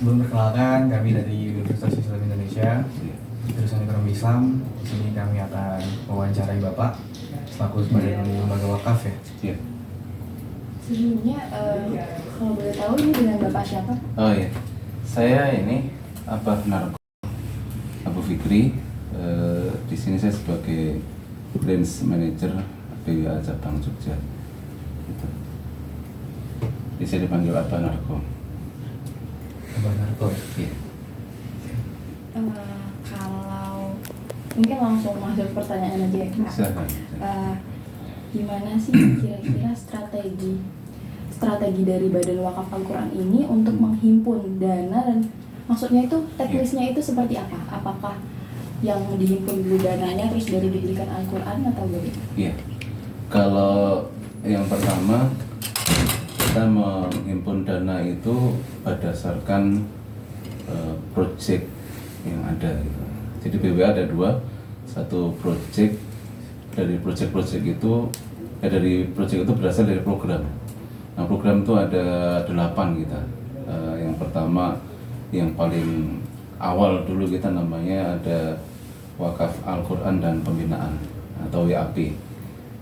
Sebelum perkenalkan, kami dari Universitas Islam Indonesia, jurusan Ekonomi Islam. Di sini kami akan mewawancarai Bapak selaku sebagai lembaga wakaf ya. Iya. Sebelumnya, kalau boleh tahu ini dengan Bapak siapa? Oh iya, saya ini Narko Abu Fikri. Di sini saya sebagai branch manager BWA cabang Jogja. Gitu. Bisa dipanggil Narko. Bapak Narko ya. Iya. Kalau mungkin langsung masuk pertanyaan aja ya, Kak. Silakan. Gimana sih kira-kira strategi dari Badan Wakaf Al-Quran ini untuk menghimpun dana, dan maksudnya itu teknisnya itu seperti apa? Apakah yang dihimpun dulu dananya terus baru diberikan Al-Quran atau bagaimana? Iya. Kalau yang pertama, kita menghimpun dana itu berdasarkan proyek yang ada. Gitu. Jadi BWA ada dua, satu proyek. Dari proyek itu berasal dari program. Nah, program itu ada 8 kita. Yang pertama, yang paling awal dulu kita namanya ada Wakaf Al-Quran dan Pembinaan atau WAP.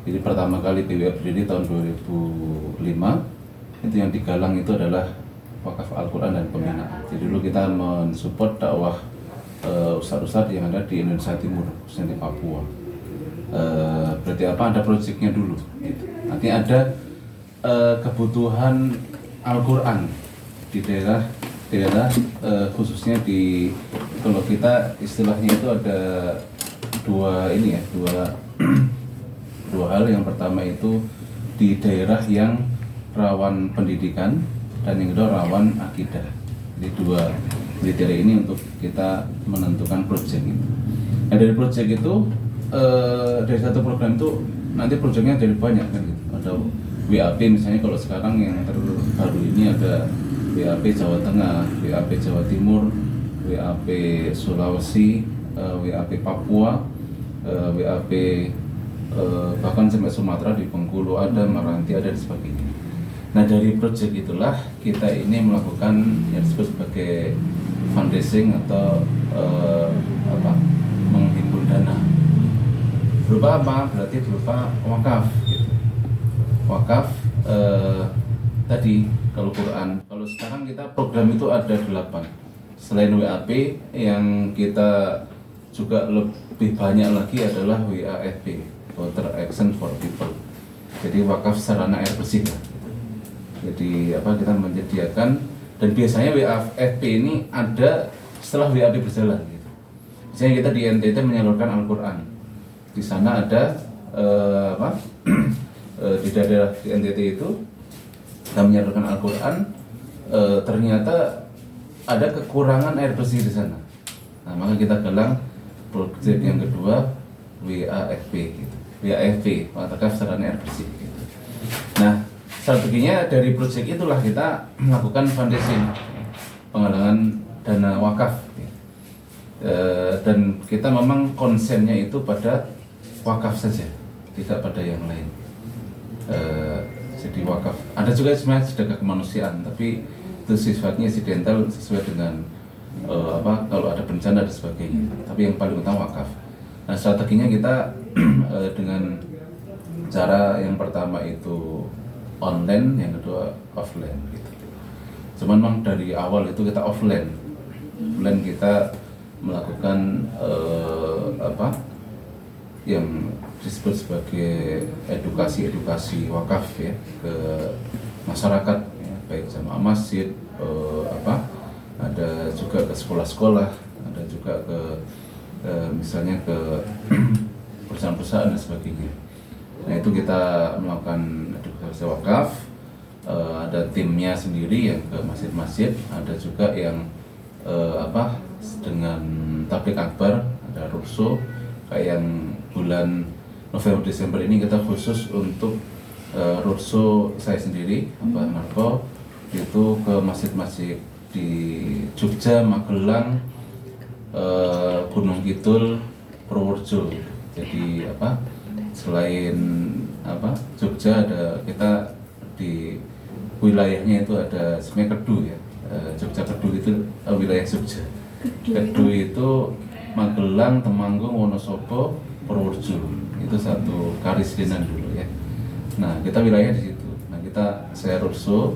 Jadi pertama kali BWA berdiri tahun 2005. Itu yang digalang itu adalah Wakaf Al-Quran dan Pembinaan. Jadi dulu kita mensupport dakwah ustadz-ustadz yang ada di Indonesia Timur, khususnya di Papua. Berarti apa? Ada proyeknya dulu. Gitu. Nanti ada kebutuhan Al-Quran di daerah khususnya di, kalau kita istilahnya itu ada dua hal. Yang pertama itu di daerah yang rawan pendidikan, dan yang kedua rawan akidah. Jadi dua kriteria ini untuk kita menentukan proyek itu. Nah, dari proyek itu dari satu program itu nanti proyeknya jadi banyak kan gitu. Ada WAP misalnya, kalau sekarang yang terbaru ini ada WAP Jawa Tengah, WAP Jawa Timur, WAP Sulawesi, WAP Papua, WAP bahkan sampai Sumatera, di Bengkulu ada, Maranti ada, dan sebagainya. Nah, dari proyek itulah kita ini melakukan yang disebut sebagai fundraising atau menghimpun dana. Berupa apa? Berarti berupa wakaf. Gitu. Wakaf tadi kalau Quran. Kalau sekarang kita program itu ada 8. Selain WAP, yang kita juga lebih banyak lagi adalah WAFP, Water Action for People. Jadi wakaf sarana air bersih. Jadi kita menyediakan, dan biasanya WAFP ini ada setelah WAP berjalan. Gitu. Misalnya kita di NTT menyalurkan Al-Quran. Di sana ada di daerah di NTT itu kita menyalurkan Al-Quran, ternyata ada kekurangan air bersih di sana. Nah, maka kita galang proyek yang kedua WAFP gitu. WAFP, wakaf sarana air bersih gitu. Nah, strateginya dari proyek itulah kita melakukan fundraising, penggalangan dana wakaf. Dan kita memang konsennya itu pada wakaf saja, tidak pada yang lain. Jadi wakaf ada juga sebenarnya sedekah kemanusiaan, tapi itu sifatnya insidental sesuai dengan kalau ada bencana dan sebagainya. Tapi yang paling utama wakaf. Nah, strateginya kita dengan cara yang pertama itu online, yang kedua offline gitu. Cuman memang dari awal itu kita offline kita melakukan yang disebut sebagai edukasi wakaf ya ke masyarakat ya, baik sama masjid, ada juga ke sekolah-sekolah, ada juga ke misalnya ke perusahaan-perusahaan dan sebagainya. Nah, itu kita melakukan edukasi wakaf, ada timnya sendiri yang ke masjid-masjid, ada juga yang dengan tablik akbar, ada roadshow kayak yang bulan November Desember ini kita khusus untuk roadshow saya sendiri, Narko, itu ke masjid-masjid di Jogja, Magelang, Gunung Kidul, Purworejo. Jadi selain Jogja, ada kita di wilayahnya itu ada sebenarnya Kedu ya. Jogja Kedu itu itu wilayah Jogja. Kedu itu Magelang, Temanggung, Wonosobo, Purworejo. Itu satu karisidenan dulu ya. Nah, kita wilayah di situ. Nah, saya roadshow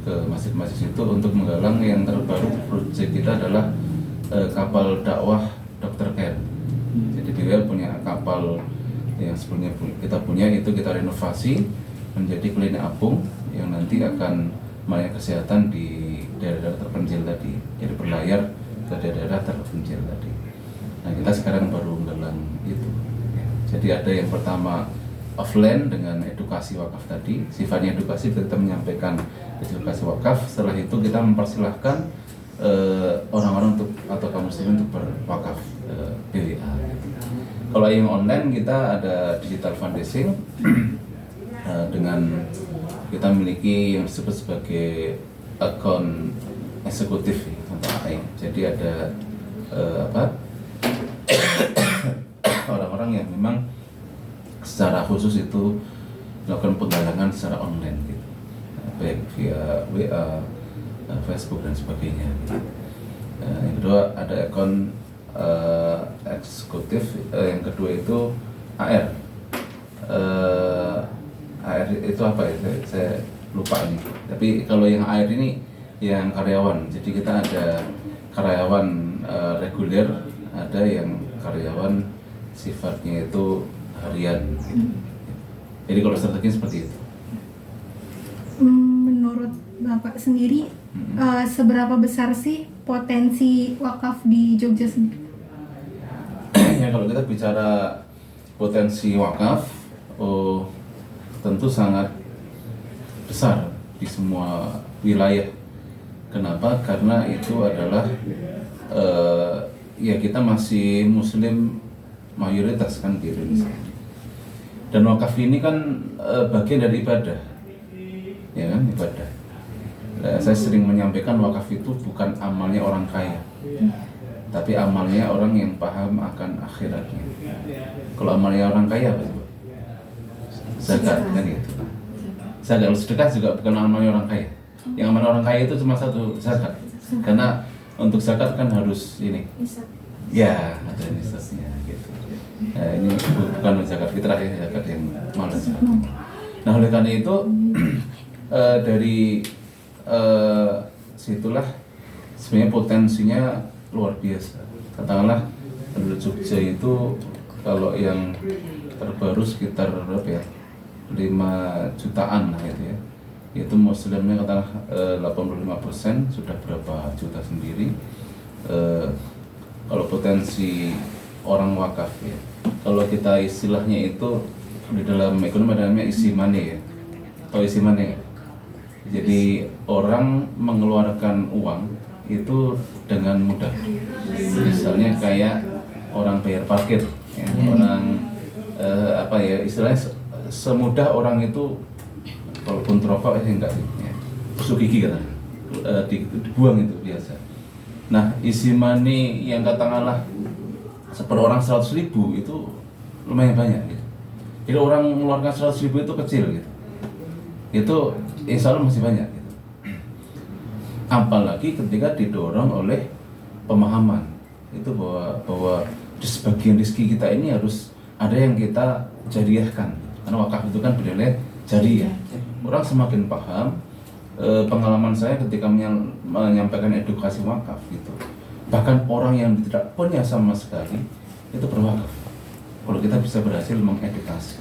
ke masjid-masjid itu untuk menggalang yang terbaru. Proyek kita adalah kapal dakwah Dr. Care. Jadi beliau punya kapal yang sebelumnya kita punya, itu kita renovasi menjadi klinik apung yang nanti akan melayani kesehatan di daerah-daerah terpencil tadi. Jadi berlayar ke daerah terpencil tadi. Nah, kita sekarang baru menggalang itu. Jadi ada yang pertama offline dengan edukasi wakaf tadi, sifatnya edukasi, kita menyampaikan edukasi wakaf. Setelah itu kita mempersilahkan orang-orang untuk atau kaum muslimin untuk berwakaf BWA. Kalau yang online kita ada digital fundraising dengan kita memiliki yang disebut sebagai akun eksekutif atau AI. Jadi ada orang-orang yang memang secara khusus itu melakukan penggalangan secara online gitu, baik via WA, Facebook dan sebagainya gitu. Yang kedua ada akun eksekutif, yang kedua itu AR. AR itu apa ya? Saya lupa ini. Tapi kalau yang AR ini yang karyawan. Jadi kita ada karyawan reguler, ada yang karyawan sifatnya itu harian gitu. Jadi kalau strategi seperti itu. Menurut Bapak sendiri, seberapa besar sih potensi wakaf di Jogja sendiri? Ya, kalau kita bicara potensi wakaf, tentu sangat besar di semua wilayah. Kenapa? Karena itu adalah ya kita masih muslim mayoritas kan di Indonesia. Dan wakaf ini kan bagian dari ibadah, ya kan, ibadah. Saya sering menyampaikan wakaf itu bukan amalnya orang kaya, tapi amalnya orang yang paham akan akhiratnya. Kalau amalnya orang kaya apa sih? Zakat kan gitu. Zakat, sedekah juga bukan amalnya orang kaya. Yang amalnya orang kaya itu cuma satu, zakat. Karena untuk zakat kan harus ini. Ya, ada nisabnya gitu. Ini bukan zakat fitrah ya, zakat yang mana zakat. Nah, oleh karena itu dari situlah sebenarnya potensinya luar biasa. Katakanlah penduduk Jogja itu kalau yang terbaru sekitar berapa ya, 5 jutaan lah itu ya. Itu muslimnya katakanlah 85%, sudah berapa juta sendiri. Kalau potensi orang wakaf ya, kalau kita istilahnya itu di dalam ekonomi namanya isi money ya, atau isi money ya. Jadi orang mengeluarkan uang itu dengan mudah. Misalnya kayak orang bayar parkir, ya, orang istilahnya semudah orang itu, walaupun rokok enggak sih, ya, tusuk gigi kan, dibuang itu biasa. Nah, isi money yang katakanlah per orang 100.000 itu lumayan banyak gitu. Jadi orang mengeluarkan 100.000 itu kecil gitu. Itu insya Allah masih banyak gitu. Apalagi ketika didorong oleh pemahaman itu bahwa di sebagian rezeki kita ini harus ada yang kita jariahkan. Karena wakaf itu kan bernilai jariah. Orang semakin paham. Pengalaman saya ketika menyampaikan edukasi wakaf gitu, bahkan orang yang tidak punya sama sekali itu berwakaf. Kalau kita bisa berhasil mengedukasi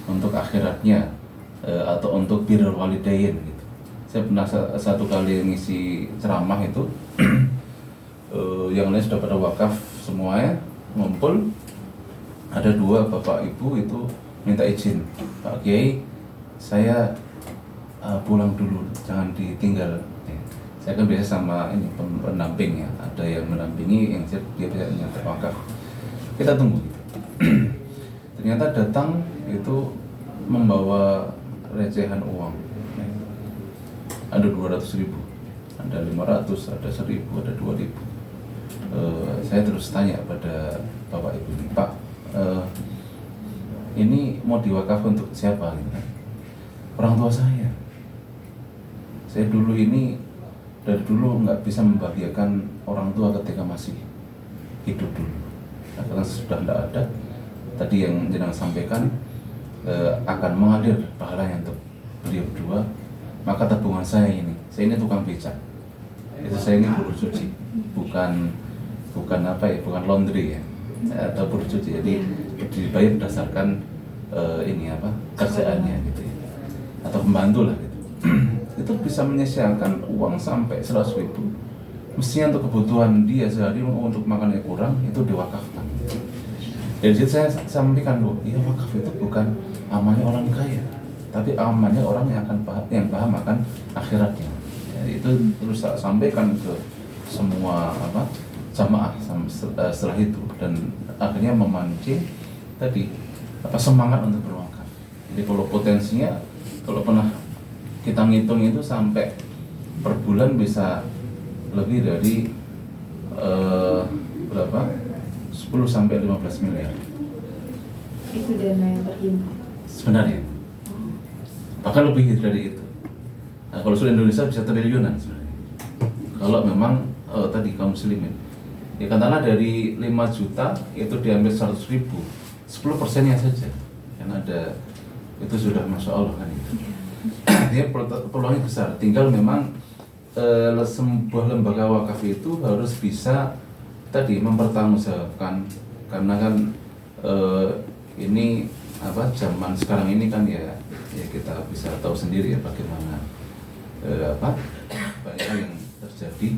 untuk akhiratnya atau untuk birrul walidain gitu. Saya pernah satu kali ngisi ceramah itu yang lain sudah pada wakaf semuanya, ngumpul, ada 2 bapak ibu itu minta izin, Pak Kiai, saya pulang dulu, jangan ditinggal. Saya kan biasa sama ini pendamping ya, ada yang mendampingi, yang dia bisa nyata wakaf. Kita tunggu. Ternyata datang itu membawa recehan uang. Ada 200.000, ada 500, ada 1.000, ada 2.000. Saya terus tanya pada bapak ibu ini, Pak, ini mau diwakaf untuk siapa? Orang tua saya dulu ini dari dulu nggak bisa membahagiakan orang tua ketika masih hidup dulu. Nah, karena sudah tidak ada, tadi yang jenengan sampaikan akan mengalir pahalanya untuk beliau berdua. Maka tabungan saya ini tukang becak. Itu saya ini buruh cuci, bukan bukan laundry ya, atau buruh cuci. Jadi dibayar berdasarkan kerjaannya gitu ya, atau pembantu lah gitu. Itu bisa menyisiakan uang sampai 100.000. Mestinya untuk kebutuhan dia sehari, untuk makannya kurang, itu diwakafkan. Dari situ saya sampaikan, loh, iya wakaf itu bukan amalnya orang kaya, tapi amalnya orang yang paham akan akhiratnya. Ya, itu terus saya sampaikan ke semua jamaah setelah itu, dan akhirnya memancing tadi semangat untuk berwakaf. Jadi kalau potensinya, kalau pernah kita ngitung itu sampai per bulan bisa lebih dari 10 sampai 15 miliar. Itu dana yang terhimpun Sebenarnya. Bahkan lebih dari itu. Nah, kalau seluruh Indonesia bisa triliunan sebenarnya. Kalau memang tadi kaum muslimin, ya katakanlah dari 5 juta itu diambil 100.000, 10%-nya saja. Karena ada itu sudah masya Allah kan itu. Dia peluangnya besar. Tinggal memang sebuah lembaga wakaf itu harus bisa tadi mempertanggungjawabkan, karena kan ini zaman sekarang ini kan ya kita bisa tahu sendiri ya bagaimana banyak hal yang terjadi.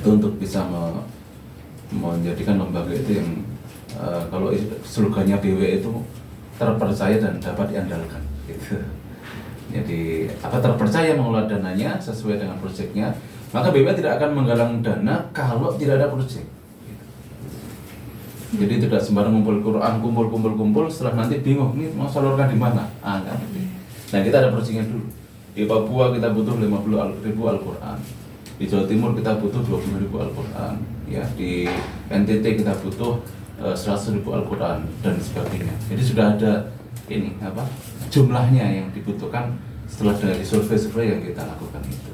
Itu untuk bisa menjadikan lembaga itu yang kalau slogannya BW itu terpercaya dan dapat diandalkan gitu. Jadi terpercaya mengelola dananya sesuai dengan proyeknya, maka BW tidak akan menggalang dana kalau tidak ada proyek. Jadi tidak sembarang ngumpul Quran, kumpul, setelah nanti bingung nih mau salurkan di mana. Kan? Nah, kita ada proyeknya dulu. Di Papua kita butuh 50.000 Al-Quran. Di Jawa Timur kita butuh 20.000 Al-Quran. Ya, di NTT kita butuh 100.000 Al-Quran dan sebagainya. Jadi sudah ada jumlahnya yang dibutuhkan setelah dari survei-survei yang kita lakukan itu.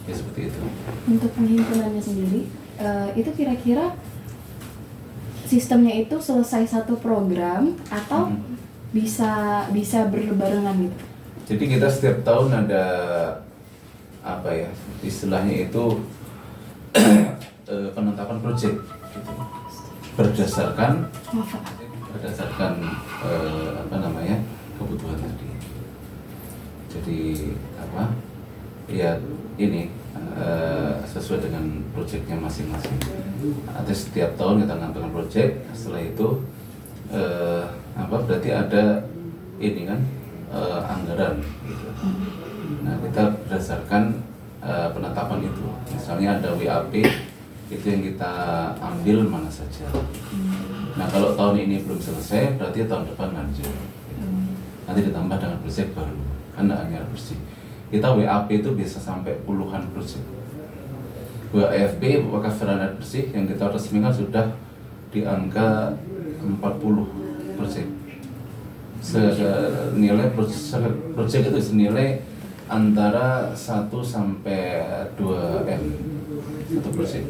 Ya seperti itu. untuk penghimpunannya sendiri. Itu kira-kira sistemnya itu selesai satu program atau bisa berbarengan gitu? Jadi kita setiap tahun ada istilahnya itu penetapan proyek gitu. berdasarkan kebutuhan tadi. Jadi sesuai dengan proyeknya masing-masing. Atau setiap tahun kita menentukan proyek. Setelah itu berarti ada anggaran gitu. Nah, kita berdasarkan penetapan itu. Misalnya ada WAP itu yang kita ambil mana saja. Nah, kalau tahun ini belum selesai, berarti tahun depan lanjut. Nanti ditambah dengan proyek baru, karena hanya bersih. Kita WAP itu bisa sampai puluhan proyek. WAFP, wakaf Feradat Bersih, yang kita resmikan sudah di angka 40 proyek. Senilai proyek itu senilai antara 1 sampai 2 M satu proyek.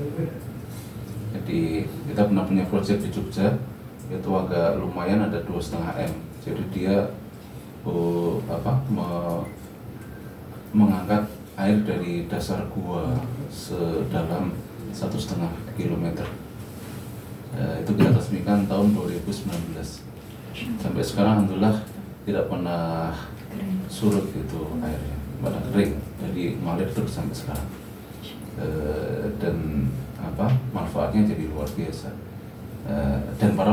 Jadi kita pernah punya proyek di Jogja, itu agak lumayan, ada 2,5 M. Jadi dia mengangkat air dari dasar gua sedalam 1,5 kilometer. Itu kita resmikan tahun 2019. Sampai sekarang alhamdulillah tidak pernah surut gitu airnya, pada kering, jadi mengalir terus sampai sekarang. Dan manfaatnya jadi luar biasa. Dan para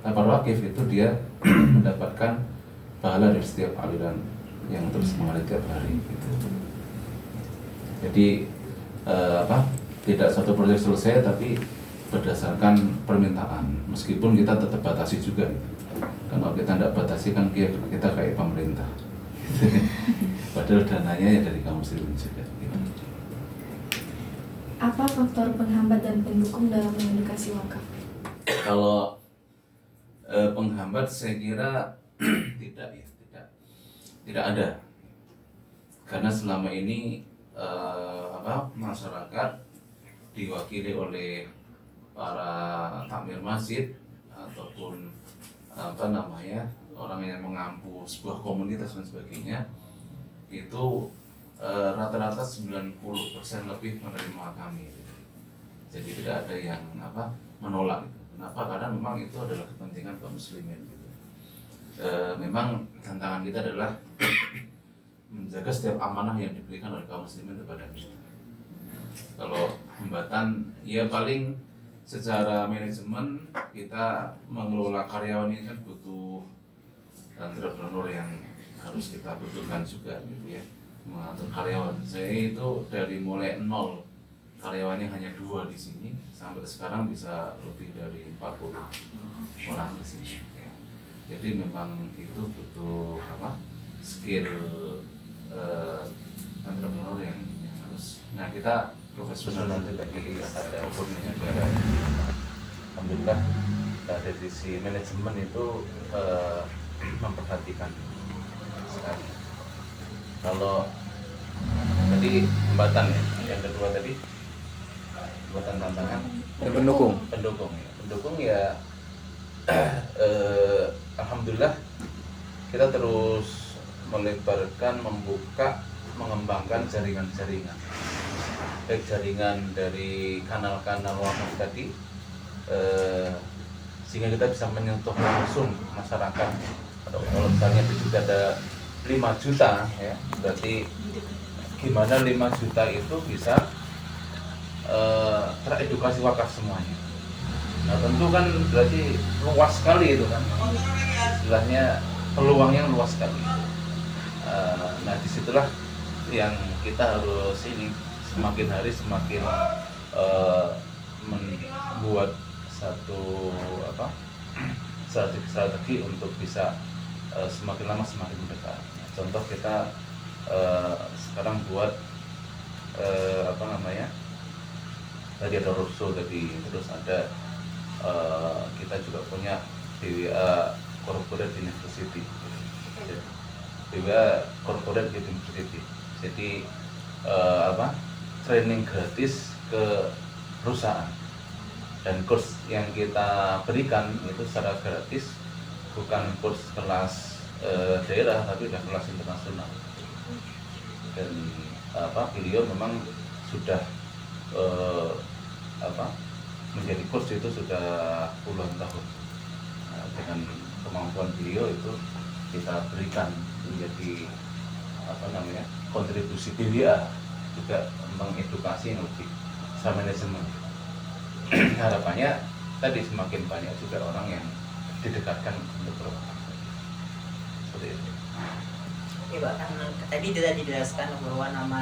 wakif itu dia mendapatkan pahala dari setiap aliran yang terus mengalir tiap hari gitu. Jadi tidak satu proyek selesai, tapi berdasarkan permintaan, meskipun kita tetap batasi juga gitu. Kalau kita tidak batasi kan kita kayak pemerintah. Padahal dananya ya dari kaum muslimin juga gitu. Apa faktor penghambat dan pendukung dalam mengedukasi wakaf? Kalau penghambat saya kira tidak ada, karena selama ini masyarakat diwakili oleh para takmir masjid ataupun orang yang mengampu sebuah komunitas dan sebagainya, itu rata-rata 90% lebih menerima kami. Jadi tidak ada yang menolak. Kenapa? Karena memang itu adalah kepentingan kaum muslimin. Memang tantangan kita adalah menjaga setiap amanah yang diberikan oleh kaum muslimin kepada kita. Kalau hambatan, ya paling secara manajemen kita mengelola karyawan ini kan butuh entrepreneur yang harus kita butuhkan juga gitu ya, mengatur karyawan. Saya itu dari mulai nol, karyawannya hanya 2 di sini, sampai sekarang bisa lebih dari 40 orang di sini. Jadi memang itu butuh skill entrepreneur yang harus. Nah, kita profesional nanti lagi ada ukurnya negara. Alhamdulillah dari sisi manajemen itu memperhatikan sekali. Kalau tadi hambatan ya, yang kedua tadi hambatan tantangan pendukung ya. Alhamdulillah kita terus melebarkan, membuka, mengembangkan jaringan-jaringan, baik jaringan dari kanal-kanal wakaf tadi, sehingga kita bisa menyentuh langsung masyarakat. Kalau misalnya di Jogja ada 5 juta ya, berarti gimana 5 juta itu bisa teredukasi wakaf semuanya. Nah tentu kan berarti luas sekali itu kan, istilahnya peluangnya luas sekali. Nah disitulah yang kita harus semakin hari semakin membuat satu strategi untuk bisa semakin lama semakin mendekat. Contoh kita sekarang buat tadi ada roadshow tadi, terus ada kita juga punya BWA Corporate University, BWA Corporate University. Jadi training gratis ke perusahaan, dan kurs yang kita berikan itu secara gratis, bukan kurs kelas daerah tapi sudah kelas internasional. Dan beliau memang sudah menjadi coach itu sudah puluhan tahun. Nah, dengan kemampuan beliau itu kita berikan menjadi kontribusi BWA, juga mengedukasi yang lebih sama manajemen. Harapannya tadi semakin banyak juga orang yang didekatkan untuk berwakaf. Seperti itu. Oke Pak, kan tadi sudah dijelaskan bahwa nama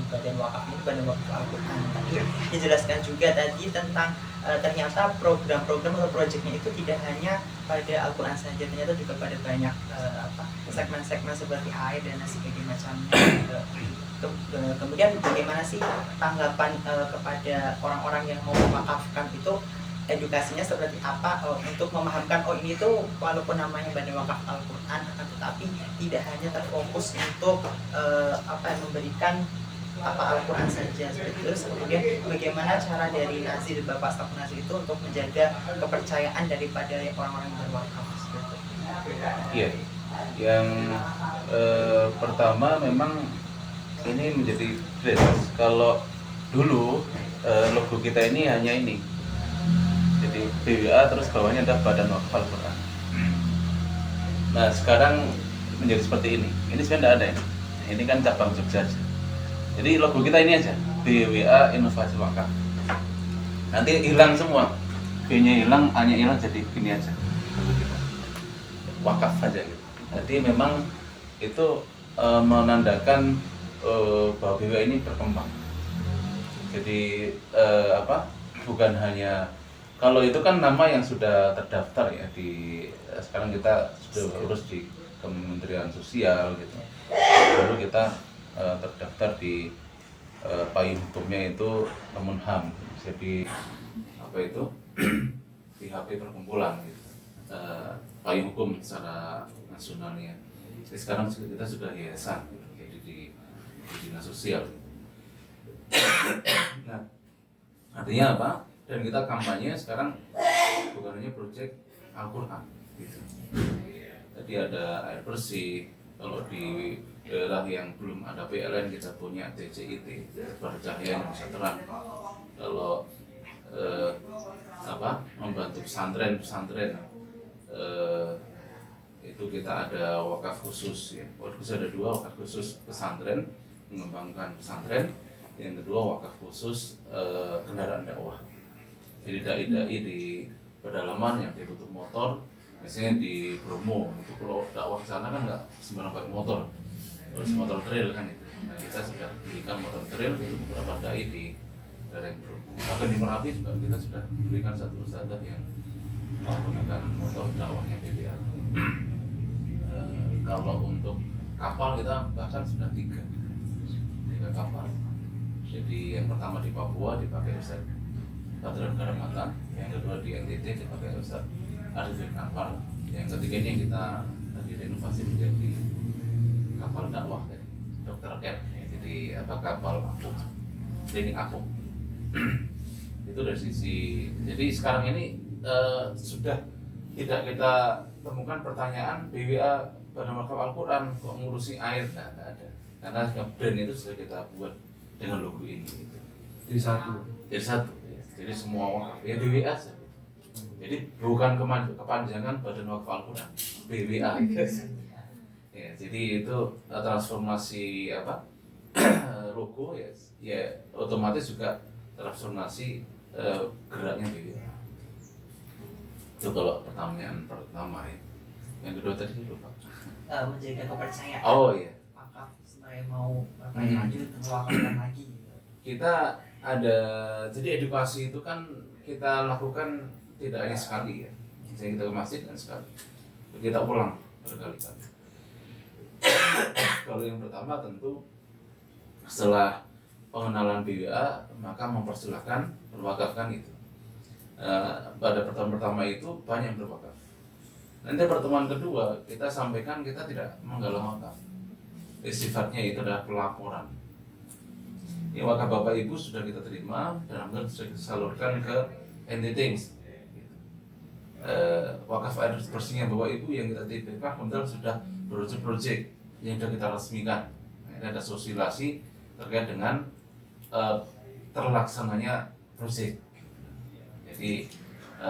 Badan Wakaf ini Badan Wakaf Al-Quran. Tadi dijelaskan juga tadi tentang ternyata program-program atau proyeknya itu tidak hanya pada Al-Quran saja, ternyata juga pada banyak segmen-segmen seperti air dan sebagainya macamnya. Kemudian bagaimana sih tanggapan kepada orang-orang yang mau mewakafkan itu, edukasinya seperti apa untuk memahamkan ini tuh walaupun namanya Badan Wakaf Al-Quran, akan tetapi tidak hanya terfokus untuk memberikan Al-Quran saja seperti itu. Kemudian bagaimana cara dari Nazir, Bapak Staf Nazir itu untuk menjaga kepercayaan daripada orang-orang yang berwakaf seperti itu? Iya, yang pertama memang ini menjadi prioritas. Kalau dulu logo kita ini hanya ini, jadi BWA terus bawahnya ada Badan Wakaf Al-Quran. Nah sekarang menjadi seperti ini. Ini sebenarnya tidak ada ini. Ini kan cabang Jogja aja. Jadi logo kita ini aja, BWA Inovasi Wakaf. Nanti hilang semua, B-nya hilang, A-nya hilang, jadi gini aja logo kita. Wakaf aja gitu. Jadi memang itu menandakan bahwa BWA ini berkembang. Jadi bukan hanya, kalau itu kan nama yang sudah terdaftar ya sekarang kita sudah urus di Kementerian Sosial gitu. Lalu kita terdaftar di payung hukumnya itu Kemenham, jadi PHP perkumpulan gitu. Payung hukum secara nasionalnya. Jadi sekarang kita sudah yayasan gitu, jadi di dinas sosial. Nah, artinya apa? Dan kita kampanye sekarang bukan hanya proyek Al-Quran gitu. Jadi ada air bersih. Kalau di daerah yang belum ada PLN kita punya DCIT, bercahaya yang bisa terang. Kalau membantu pesantren itu kita ada wakaf khusus ya. Wakaf khusus ada 2, wakaf khusus pesantren mengembangkan pesantren, yang kedua wakaf khusus kendaraan dakwah. Jadi dai-dai di pedalaman yang dibutuh motor, misalnya di Bromo, itu kalau dakwah ke sana kan nggak sembarang pakai motor, harus motor trail kan itu. Nah, kita sudah berikan motor trail untuk beberapa dai di daerah Bromo. Bahkan di Merapi juga kita sudah berikan satu ustadzah yang menggunakan motor dakwahnya BBA. Kalau untuk kapal kita bahkan sudah 3 kapal. Jadi yang pertama di Papua dipakai Ustaz Badrun Karamatan, yang kedua di NTT dipakai Ustaz Arifin Kapal, yang ketiga ini yang kita tadi renovasi menjadi kapal dakwah dari Dr. R. Jadi kapal apung, klinik apung. Itu dari sisi. Jadi sekarang ini sudah tidak kita temukan pertanyaan BWA Badan Wakaf Al-Quran kok ngurusi air, nggak ada. Karena brand itu sudah kita buat dengan logo ini. Gitu. Jadi satu. Jadi semua wakaf ya BWA saja. Jadi bukan kepanjangan Badan Wakaf Al-Quran, BWA. Ya, jadi itu transformasi logo ya otomatis juga transformasi geraknya BWA. Itu kalau pertanyaan pertama ya. Yang kedua tadi lupa. Menjaga kepercayaan. Oh iya. Wakaf sebenarnya mau bertanya lanjut mewakafkan lagi. Kita ada, jadi edukasi itu kan kita lakukan tidak hanya sekali ya. Misalnya kita ke masjid kan sekali. Kita ulang berkali-kali. Kalau yang pertama tentu setelah pengenalan BWA maka mempersilahkan berwakafkan itu. Pada pertemuan pertama itu banyak berwakaf. Nanti pertemuan kedua kita sampaikan kita tidak menggalang wakaf. Sifatnya itu adalah pelaporan. Ini wakaf Bapak Ibu sudah kita terima dan alhamdulillah sudah kita salurkan ke NTT. Wakaf air bersihnya Bapak Ibu yang kita TPK alhamdulillah sudah proyek yang sudah kita resmikan. Ini ada sosialisasi terkait dengan terlaksananya proyek. Jadi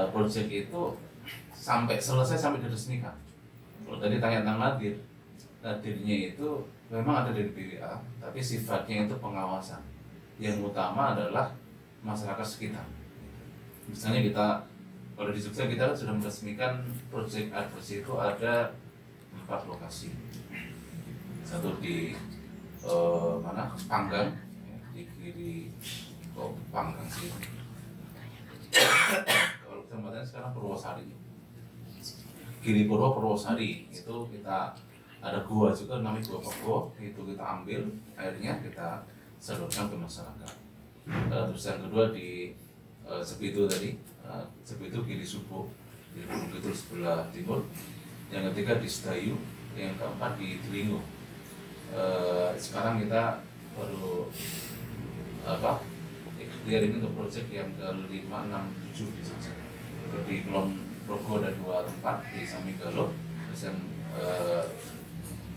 proyek itu sampai selesai sampai diresmikan. Kalau tadi tanya tentang nadirnya itu memang ada dari BWA, tapi sifatnya itu pengawasan. Yang utama adalah masyarakat sekitar. Misalnya kita kalau di Jogja kita sudah meresmikan proyek air bersih itu ada 4 lokasi. Satu di Panggang, di kiri Panggang sih. Kalau kecamatannya sekarang Purwosari. Giri Purwo Purwosari itu kita ada gua juga namanya Gua Peko, itu kita ambil airnya kita salurkan ke masyarakat. Terus yang kedua di Sepitu tadi, Sepitu Giri Subo di Gunung Kidul sebelah timur. Yang ketiga di Sedayu, yang keempat di Delingo. Sekarang kita baru ikhtiar ini untuk proyek yang ke-5, 6, 7 di sana. Di Kulon Progo ada 2 tempat di Samigalo, terus yang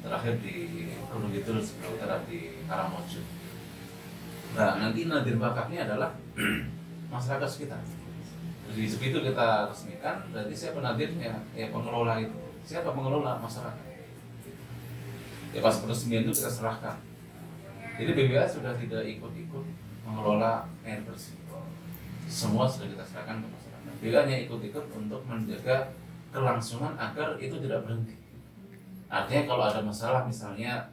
terakhir di Gunung Kidul sebelah utara di Karangmojo. Nah nanti nadir wakafnya adalah masyarakat sekitar. Di situ kita resmikan, berarti siapa nadirnya? Ya pengelola itu. Siapa pengelola? Masyarakat. Ya pas peresmian itu kita serahkan. Jadi BBA sudah tidak ikut-ikut mengelola air bersih. Semua sudah kita serahkan ke masyarakat. BBA hanya ikut-ikut untuk menjaga kelangsungan agar itu tidak berhenti. Artinya kalau ada masalah misalnya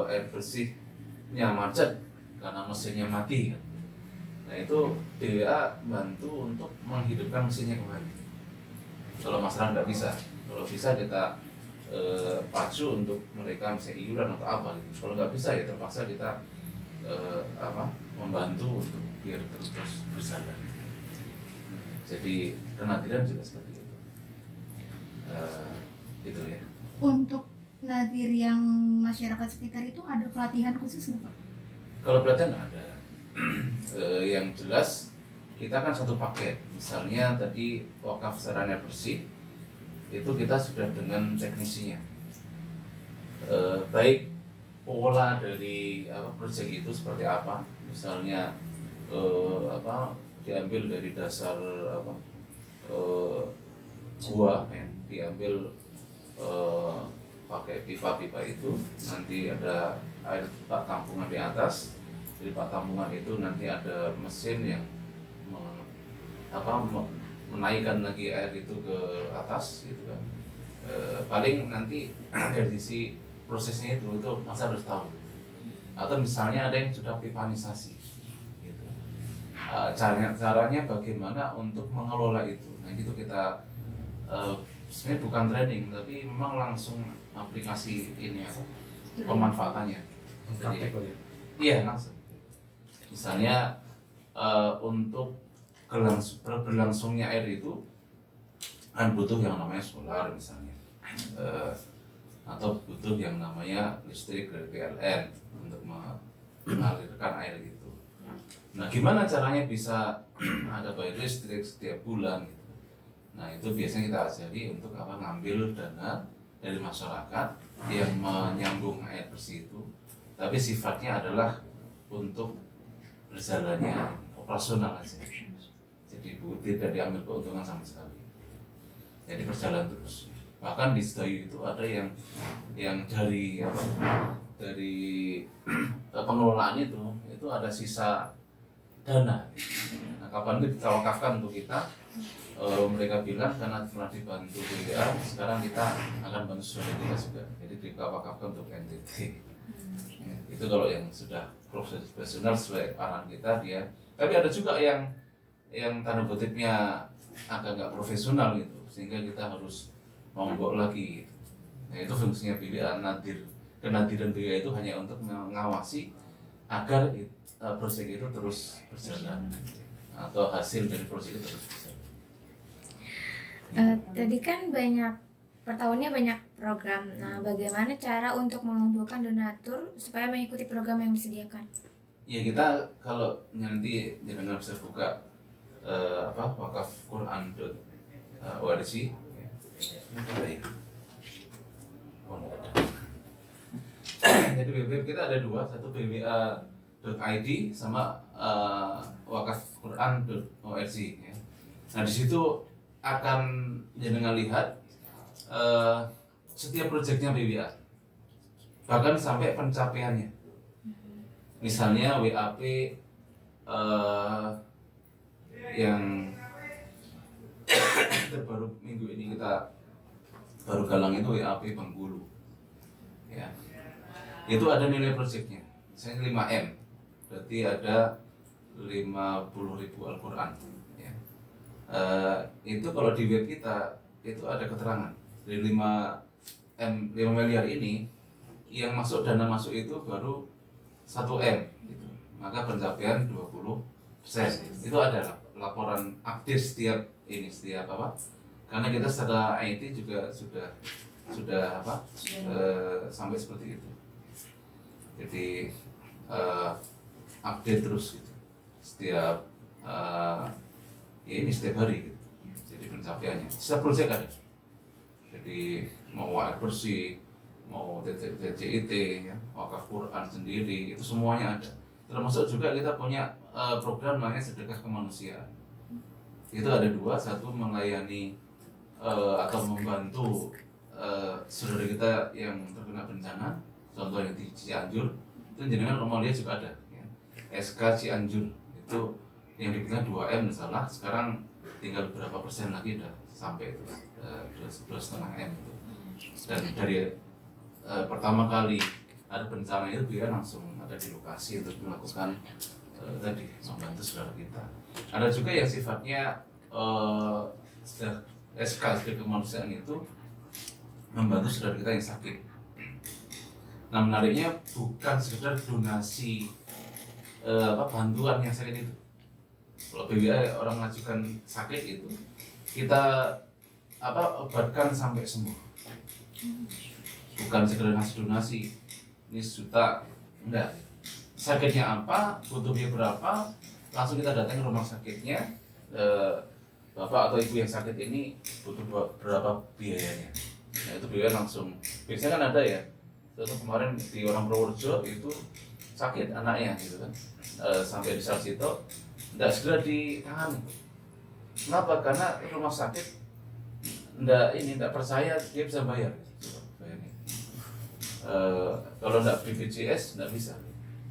air bersihnya macet karena mesinnya mati kan. Nah itu BWA bantu untuk menghidupkan mesinnya kembali. Kalau masalah nggak bisa, kalau bisa kita pacu untuk mereka misalnya iuran atau apa gitu. Kalau nggak bisa ya terpaksa kita membantu untuk biar terus berjalan. Jadi penadiran juga seperti itu. Itu ya. Untuk nadir yang masyarakat sekitar itu ada pelatihan khusus nggak Pak? Kalau pelatihan nggak ada. Yang jelas kita kan satu paket. Misalnya tadi wakaf secara air bersih itu kita sudah dengan teknisinya. Baik pola dari proyek itu seperti apa, misalnya diambil dari dasar gua ya, diambil pakai pipa-pipa itu, nanti ada air tampungan di atas. Di pipa tampungan itu nanti ada mesin yang menaikkan lagi air itu ke atas gitu kan. Paling nanti dari sisi prosesnya itu masa harus tahu. Atau misalnya ada yang sudah pipanisasi gitu. Caranya bagaimana untuk mengelola itu. Nah itu kita sebenarnya bukan training tapi memang langsung aplikasi ini pemanfaatannya. Praktek Jadi, ya. iya langsung. Misalnya untuk berlangsungnya air itu kan butuh yang namanya solar misalnya, atau butuh yang namanya listrik dari PLN untuk mengalirkan air itu. Nah gimana caranya bisa ada bayar listrik setiap bulan gitu. Nah itu biasanya kita ajari untuk ngambil dana dari masyarakat yang menyambung air bersih itu, tapi sifatnya adalah untuk berjalannya operasional aja. Jadi tidak diambil keuntungan sama sekali. Jadi berjalan terus. Bahkan di Sedayu itu ada yang dari pengelolaan itu ada sisa dana. Nah, kapan itu kita wakafkan untuk kita, mereka bilang karena telah dibantu BWA, sekarang kita akan bantu saudara kita juga. Jadi kita wakafkan untuk NTT. Ya, itu kalau yang sudah profesional sesuai arahan kita dia. Tapi ada juga yang tanda kutipnya agak nggak profesional gitu, sehingga kita harus monggok lagi gitu. Nah itu fungsinya BWA kenadiran BWA itu hanya untuk mengawasi agar proyek itu terus berjalan atau hasil dari proyek itu terus berjalan. Tadi kan per tahunnya banyak program. Nah, bagaimana cara untuk mengumpulkan donatur supaya mengikuti program yang disediakan? Ya kita kalau nanti jangan bisa buka wakafquran.org ya. Jadi web kita ada dua, satu bwa.id sama wakafquran.org ya. Nah di situ akan jenengan lihat setiap proyeknya BWA, bahkan sampai pencapaiannya. Misalnya WAP yang terbaru minggu ini kita baru galang itu WAP Bengkulu ya, itu ada nilai proyeknya misalnya 5M, berarti ada 50.000 Al-Quran ya. Itu kalau di web kita itu ada keterangan dari 5 miliar ini yang masuk, dana masuk itu baru 1M gitu. Maka pencapaian 20%. Itu ada laporan update setiap karena kita secara IT juga sudah sampai seperti itu. Jadi update terus gitu. Setiap setiap hari gitu. Jadi pencapaiannya. Setiap proyek ada. Jadi mau air bersih, mau TCIT, ya, wakaf Quran sendiri, itu semuanya ada. Termasuk juga kita punya program namanya sedekah kemanusiaan. Itu ada dua, satu melayani atau membantu saudara kita yang terkena bencana, contohnya di Cianjur, itu jenengan rumah dia juga ada. Ya. SK Cianjur itu yang dibilang 2M salah, sekarang tinggal berapa persen lagi udah sampai itu 2,5 M itu. Dan dari pertama kali ada bencana itu dia langsung ada di lokasi untuk melakukan tadi membantu saudara kita. Ada juga yang sifatnya SK kemanusiaan itu membantu saudara kita yang sakit. Nah menariknya bukan sekedar donasi bantuan yang sakit itu. Kalau BWA orang mengajukan sakit itu kita obatkan sampai sembuh. Bukan sekedar ngasih donasi ini sejuta, enggak, sakitnya apa, butuh biaya berapa, langsung kita datang ke rumah sakitnya. Bapak atau ibu yang sakit ini butuh berapa biayanya. Nah itu biaya langsung. Biasanya kan ada ya. Contoh kemarin di orang Purworejo itu sakit anaknya gitu kan, sampai di Sarjito tidak segera ditangani. Kenapa? Karena rumah sakit tidak percaya dia bisa bayar. Bayarnya. Kalau tidak BPJS tidak bisa.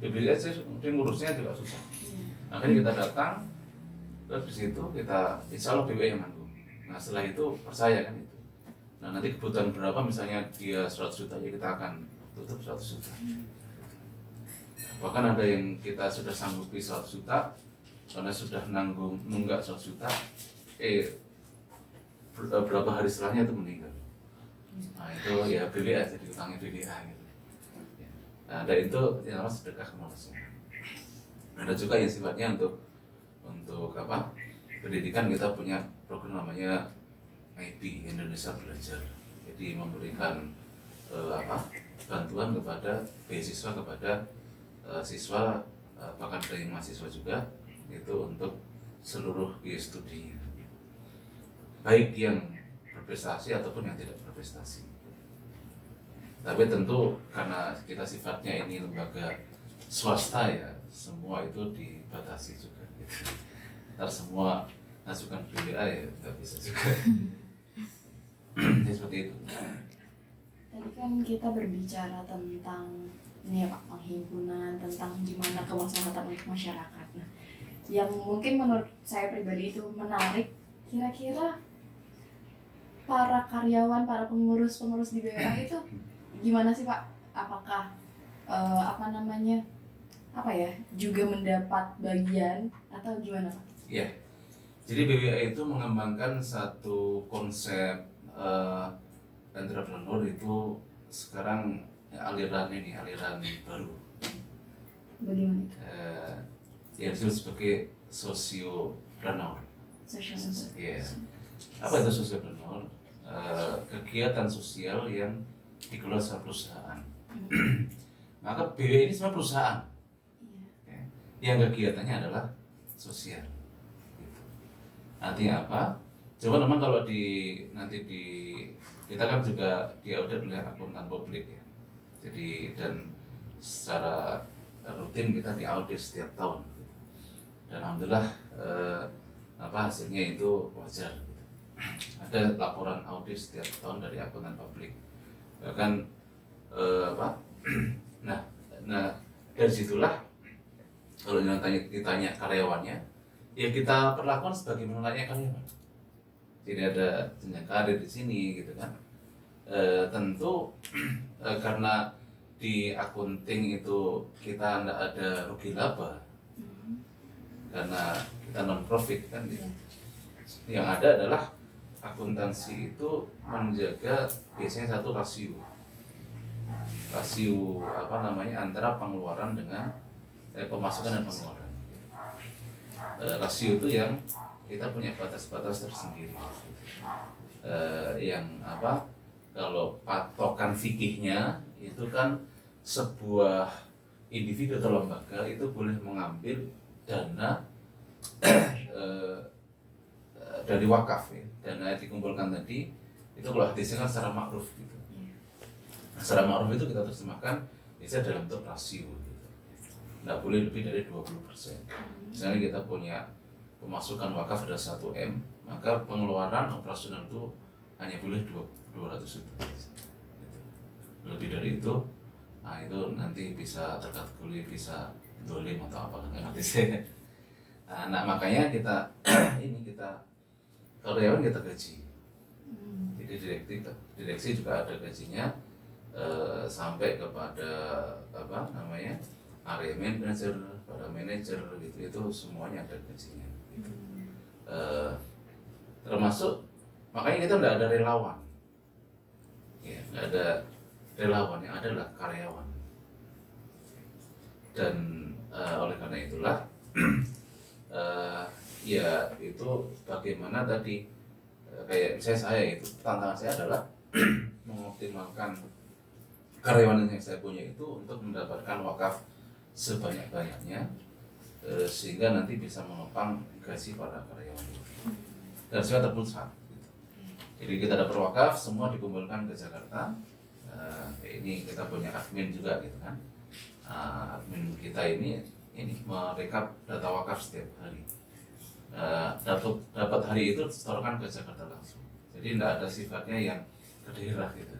BPJS ngurusnya juga susah. Akhirnya kita datang, terus di situ kita insya Allah BPJS yang nanggung. Nah setelah itu percaya kan itu. Nah nanti kebutuhan berapa, misalnya dia 100 juta ya kita akan tutup 100 juta. Bahkan ada yang kita sudah sanggupi 100 juta karena sudah nunggak 100 juta, berapa hari setelahnya itu meninggal. Nah itu ya BDA, jadi utangnya BDA gitu. Nah ada itu yang namanya sedekah kemanusiaan. Ada juga yang sifatnya untuk apa? Pendidikan. Kita punya program namanya IP Indonesia Belajar. Jadi memberikan bantuan kepada beasiswa kepada siswa, bahkan dari mahasiswa juga, itu untuk seluruh biaya studi, baik yang berprestasi ataupun yang tidak berprestasi. Tapi tentu karena kita sifatnya ini lembaga swasta ya, semua itu dibatasi juga gitu. Ntar semua masukan BDA ya nggak bisa juga. Ya, seperti itu. Tadi kan kita berbicara tentang ini ya Pak, penghimpunan, tentang gimana kemaslahatan untuk masyarakat. Nah, yang mungkin menurut saya pribadi itu menarik, kira-kira para karyawan, para pengurus di BWA itu gimana sih Pak? Apakah juga mendapat bagian atau gimana Pak? Ya, jadi BWA itu mengembangkan satu konsep entrepreneur itu sekarang aliran baru. Bagaimana itu? Yang disebut sebagai sosiopreneur. Social. Ya. Apa itu sosiopreneur? Kegiatan sosial yang dikelola sebuah perusahaan. Maka BWA ini sebenarnya perusahaan. Ya. Yang kegiatannya adalah sosial. Gitu. Artinya apa? Coba teman kalau kita kan juga diaudit oleh akuntan publik ya. Jadi dan secara rutin kita diaudit setiap tahun. Dan alhamdulillah hasilnya itu wajar. Ada laporan audit setiap tahun dari akuntan publik. Bahkan nah dari situlah kalau ditanya karyawannya, ya kita perlakukan sebagai layaknya karyawan. Tidak ada jenjang karir di sini gitu kan. Tentu karena di akunting itu kita tidak ada rugi laba, karena kita non profit kan gitu. Yang ada adalah akuntansi itu menjaga biasanya satu rasio antara pengeluaran dengan pemasukan dan pengeluaran. Rasio itu yang kita punya batas-batas tersendiri. Kalau patokan fikihnya itu kan sebuah individu atau lembaga itu boleh mengambil dana dari wakaf ya. Dana yang dikumpulkan tadi itu kalau hadisnya kan secara ma'ruf gitu. Nah, secara ma'ruf itu kita terjemahkan biasanya dalam bentuk rasio gitu. Nggak boleh lebih dari 20%. Misalnya kita punya pemasukan wakaf ada 1M, maka pengeluaran operasional itu hanya boleh 200 juta. Lebih dari itu, nah itu nanti bisa terkategori bisa dolim atau apa nggak ngerti saya. Nah makanya kita karyawan kita gaji. Jadi direksi juga ada gajinya sampai kepada area manager, para manajer gitu, itu semuanya ada gajinya. Gitu. Termasuk makanya kita nggak ada relawan, ya nggak ada relawan, yang ada adalah karyawan. Dan oleh karena itulah ya itu bagaimana tadi kayak saya itu tantangan saya adalah mengoptimalkan karyawan yang saya punya itu untuk mendapatkan wakaf sebanyak-banyaknya sehingga nanti bisa menopang gaji para karyawan dan juga terpusat gitu. Jadi kita ada perwakaf semua dikumpulkan ke Jakarta. Ini kita punya admin juga gitu kan. Admin kita ini merekap data wakaf setiap hari. Dapat hari itu setorkan ke Jakarta langsung. Jadi tidak ada sifatnya yang ke daerah gitu.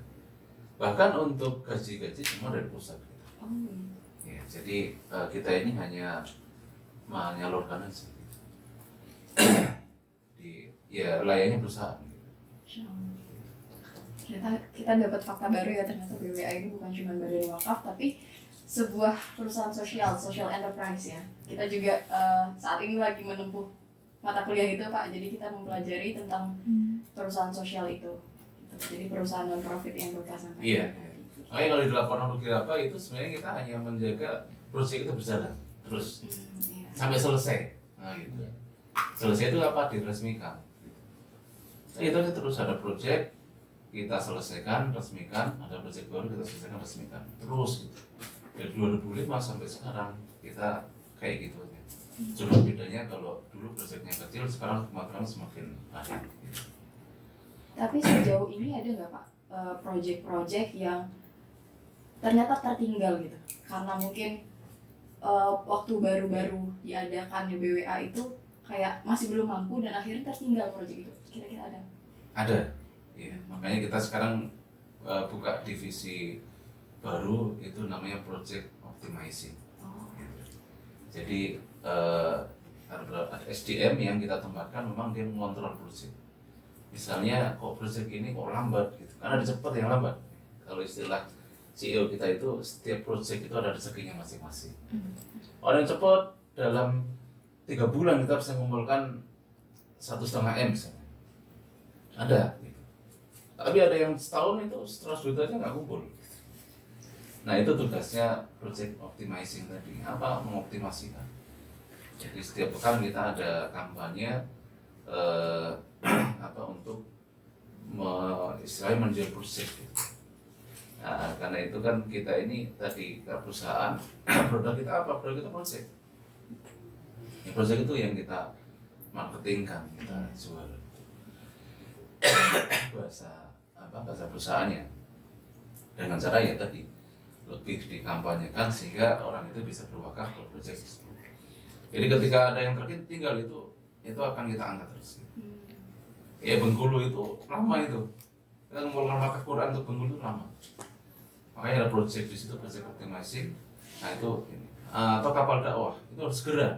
Bahkan untuk gaji-gaji semua dari pusat gitu. Ya, jadi kita ini hanya menyalurkan aja gitu. Ya layaknya perusahaan gitu. Kita dapat fakta baru ya, ternyata BWA ini bukan cuma badan wakaf tapi sebuah perusahaan social enterprise ya. Kita juga saat ini lagi menempuh mata kuliah itu Pak, jadi kita mempelajari tentang perusahaan sosial itu. Jadi perusahaan non profit yang berkesan. Iya. Makanya kalau di laporan rugi apa itu sebenarnya kita hanya menjaga proyek itu berjalan terus sampai selesai. Nah gitu. Selesai itu apa? Diresmikan. Nah, itu terus ada proyek kita selesaikan, resmikan, ada proyek baru kita selesaikan, resmikan, terus gitu. Dari 2005 sampai sekarang kita kayak gitu aja. Cuma bedanya kalau dulu proyeknya kecil, sekarang kematangan semakin banyak. Gitu. Tapi sejauh ini ada nggak Pak proyek-proyek yang ternyata tertinggal gitu? Karena mungkin waktu baru-baru diadakan di BWA itu kayak masih belum mampu dan akhirnya tertinggal proyek itu. Kira-kira ada? Ada. Ya, makanya kita sekarang buka divisi baru itu namanya Project Optimizing. Jadi ada SDM yang kita tempatkan memang dia mengontrol proyek. Misalnya kok proyek ini kok lambat gitu, karena ada cepat yang lambat. Kalau istilah CEO kita itu setiap proyek itu ada rezekinya masing-masing. Orang yang cepat dalam 3 bulan kita bisa mengumpulkan 1,5 M misalnya. Ada. Gitu. Tapi ada yang setahun itu 100 juta aja nggak kumpul. Nah itu tugasnya Project Optimizing tadi, apa mengoptimasikan. Jadi setiap pekan kita ada kampanye apa untuk istilahnya menjual proyek. Gitu. Nah, karena itu kan kita ini tadi perusahaan produk kita apa? Produk kita proyek. Ya, proyek itu yang kita marketingkan, kita jual. bahasa perusahaannya dengan cara ya tadi lebih dikampanyekan sehingga orang itu bisa berwakaf ke proyek tersebut. Jadi ketika ada yang tertinggal itu akan kita angkat terus. Ya Bengkulu itu lama itu. Kita mengumpulkan wakaf Quran untuk Bengkulu itu lama. Makanya ada proyek di situ, proyek optimasi. Nah itu ini. Atau kapal dakwah itu harus segera.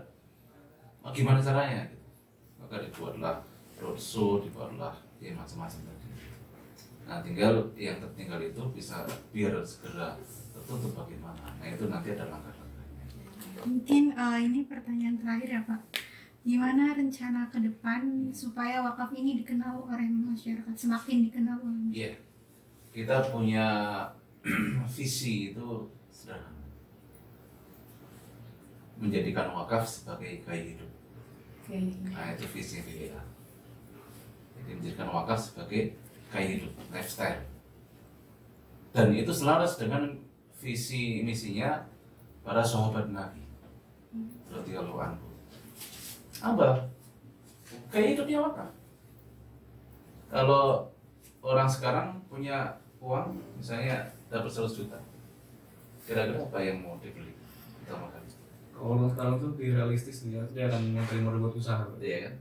Nah, gimana caranya? Gitu. Maka dibuatlah roadshow, dibuatlah ya macam-macam tadi. Nah tinggal yang tertinggal itu bisa biar segera tertutup bagaimana. Nah itu nanti ada langkah-langkahnya. Mungkin ini pertanyaan terakhir ya Pak. Gimana rencana ke depan supaya wakaf ini dikenal oleh masyarakat, semakin dikenal oleh masyarakat? Iya, kita punya visi itu sederhana. Menjadikan wakaf sebagai gaya hidup. Nah itu visi BWA. Jadi menjadikan wakaf sebagai gaya hidup, lifestyle. Dan itu selaras dengan visi misinya para sahabat Nabi. Radhiyallahu anhu. Apa? Gaya hidupnya wakaf. Kalau orang sekarang punya uang, misalnya dapat 100 juta, kira-kira apa yang mau dibeli pertama kali? Kalau orang sekarang tuh realistis dia akan menerima buat usaha. Iya kan?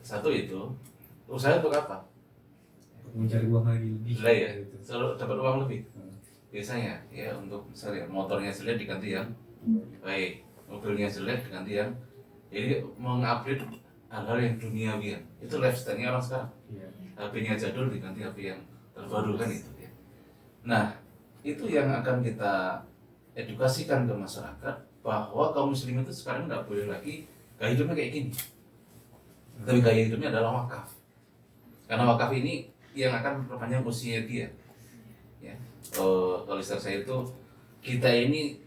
Satu itu, usaha untuk apa? Untuk mencari uang lagi lebih. Lah ya, Gitu. selalu dapat uang lebih. Biasanya ya untuk misalnya motornya jelek diganti yang baik, mobilnya jelek diganti yang jadi mengupgrade hal-hal yang duniawian. Itu lifestyle-nya orang sekarang. Iya. HP-nya jadul diganti HP yang terbaru kan itu ya. Nah, itu yang akan kita edukasikan ke masyarakat bahwa kaum muslim itu sekarang nggak boleh lagi gaya hidupnya kayak gini. Tapi gaya hidupnya adalah wakaf. Karena wakaf ini yang akan memperpanjang usia dia. Ya. Kalau istilah saya itu kita ini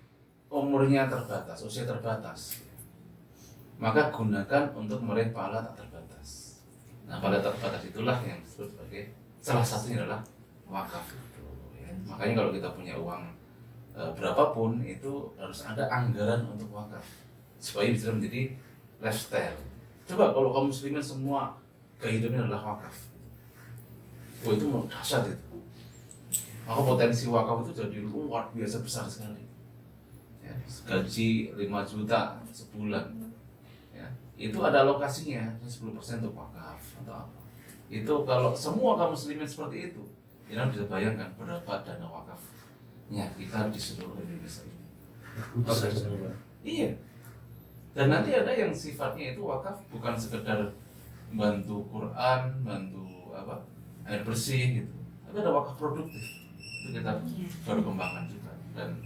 umurnya terbatas, usia terbatas. Maka gunakan untuk meraih pahala tak terbatas. Nah, pahala tak terbatas itulah yang disebut sebagai salah satunya adalah wakaf. Ya. Makanya kalau kita punya uang berapapun itu harus ada anggaran untuk wakaf supaya bisa menjadi lifestyle. Coba kalau kaum muslimin semua kehidupannya adalah wakaf, wah itu dahsyat itu. Maka potensi wakaf itu jadi luar biasa besar sekali. Ya, gaji 5 juta sebulan, ya, itu ada alokasinya 10% untuk wakaf atau apa. Itu kalau semua kaum muslimin seperti itu, ya bisa bayangkan berapa dana wakafnya kita di seluruh Indonesia ini. Iya. Dan nanti ada yang sifatnya itu wakaf bukan sekedar bantu Quran, bantu apa air bersih gitu, tapi ada wakaf produktif. Itu kita baru kembangkan juga, dan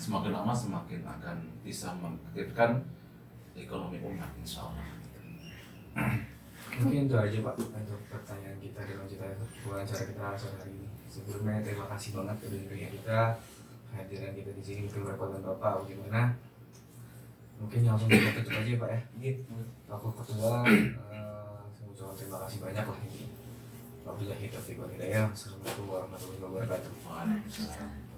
semakin lama semakin akan bisa mengaktifkan ekonomi umat, insya Allah. Mungkin itu aja Pak untuk pertanyaan kita di wawancara kita hari ini. Sebelumnya terima kasih banget kepada kita, kehadiran kita di sini, mungkin berkenan Bapak bagaimana. Mungkin langsung kita tutup aja Pak ya. Aku ketua, saya ucapkan terima kasih banyak lah ini. Wabillahi taufiq wal hidayah. Assalamualaikum warahmatullahi wabarakatuh. Waalaikumsalam.